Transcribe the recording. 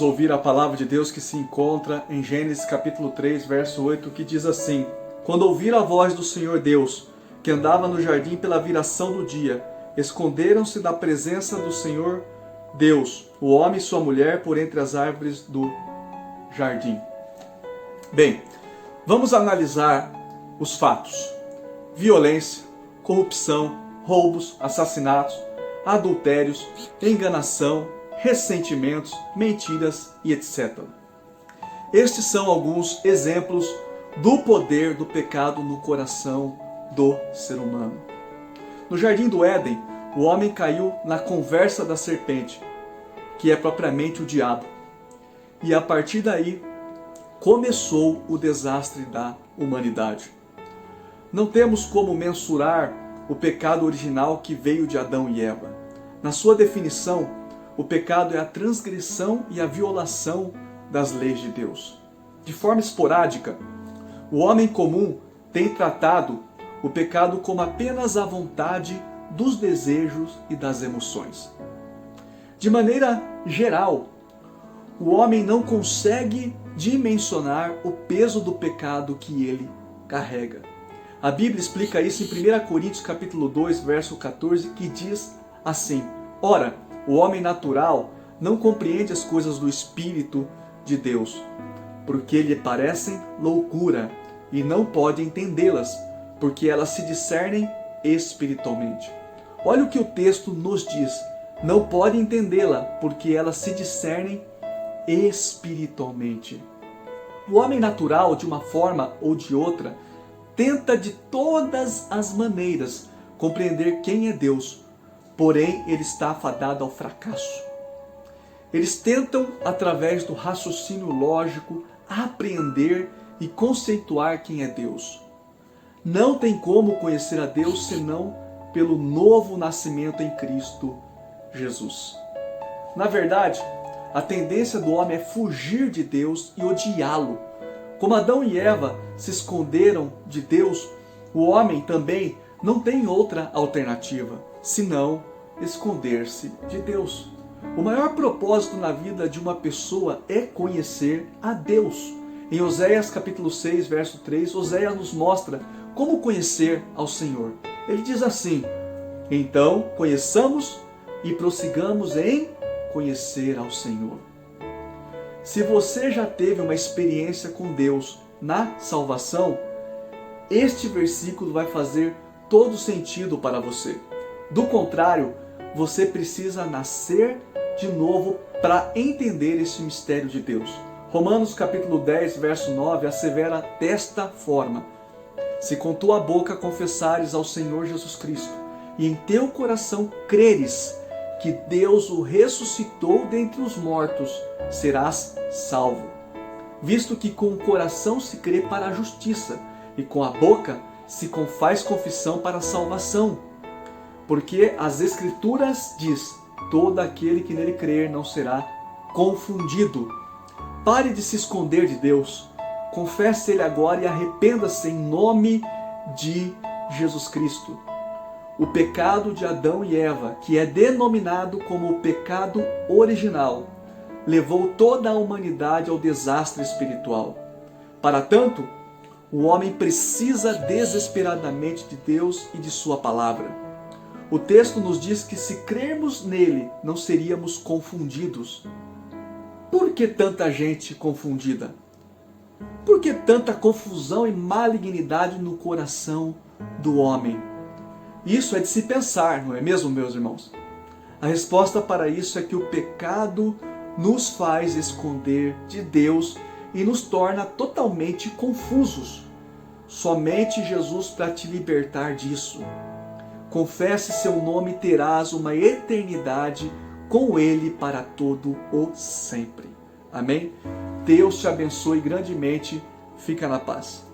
Vamos ouvir a palavra de Deus que se encontra em Gênesis capítulo 3, verso 8, que diz assim: Quando ouviram a voz do Senhor Deus, que andava no jardim pela viração do dia, esconderam-se da presença do Senhor Deus, o homem e sua mulher, por entre as árvores do jardim. Bem, vamos analisar os fatos: violência, corrupção, roubos, assassinatos, adultérios, enganação, ressentimentos, mentiras e etc. Estes são alguns exemplos do poder do pecado no coração do ser humano. No jardim do Éden, o homem caiu na conversa da serpente, que é propriamente o diabo. E a partir daí, começou o desastre da humanidade. Não temos como mensurar o pecado original que veio de Adão e Eva. Na sua definição, o pecado é a transgressão e a violação das leis de Deus. De forma esporádica, o homem comum tem tratado o pecado como apenas a vontade dos desejos e das emoções. De maneira geral, o homem não consegue dimensionar o peso do pecado que ele carrega. A Bíblia explica isso em 1 Coríntios capítulo 2, verso 14, que diz assim: Ora, o homem natural não compreende as coisas do Espírito de Deus, porque lhe parecem loucura, e não pode entendê-las, porque elas se discernem espiritualmente. Olha o que o texto nos diz: não pode entendê-la, porque elas se discernem espiritualmente. O homem natural, de uma forma ou de outra, tenta de todas as maneiras compreender quem é Deus, porém ele está afadado ao fracasso. Eles tentam, através do raciocínio lógico, apreender e conceituar quem é Deus. Não tem como conhecer a Deus senão pelo novo nascimento em Cristo Jesus. Na verdade, a tendência do homem é fugir de Deus e odiá-lo. Como Adão e Eva se esconderam de Deus, o homem também não tem outra alternativa, senão esconder-se de Deus. O maior propósito na vida de uma pessoa é conhecer a Deus. Em Oséias capítulo 6, verso 3, Oséias nos mostra como conhecer ao Senhor. Ele diz assim: Então conheçamos e prossigamos em conhecer ao Senhor. Se você já teve uma experiência com Deus na salvação, este versículo vai fazer todo sentido para você. Do contrário, você precisa nascer de novo para entender esse mistério de Deus. Romanos capítulo 10, verso 9, assevera desta forma: Se com tua boca confessares ao Senhor Jesus Cristo, e em teu coração creres que Deus o ressuscitou dentre os mortos, serás salvo. Visto que com o coração se crê para a justiça, e com a boca se faz confissão para a salvação. Porque as Escrituras diz: todo aquele que nele crer não será confundido. Pare de se esconder de Deus. Confesse Ele agora e arrependa-se em nome de Jesus Cristo. O pecado de Adão e Eva, que é denominado como o pecado original, levou toda a humanidade ao desastre espiritual. Para tanto, o homem precisa desesperadamente de Deus e de sua palavra. O texto nos diz que se crermos nele, não seríamos confundidos. Por que tanta gente confundida? Por que tanta confusão e malignidade no coração do homem? Isso é de se pensar, não é mesmo, meus irmãos? A resposta para isso é que o pecado nos faz esconder de Deus e nos torna totalmente confusos. Somente Jesus para te libertar disso. Confesse seu nome e terás uma eternidade com Ele para todo o sempre. Amém? Deus te abençoe grandemente. Fica na paz.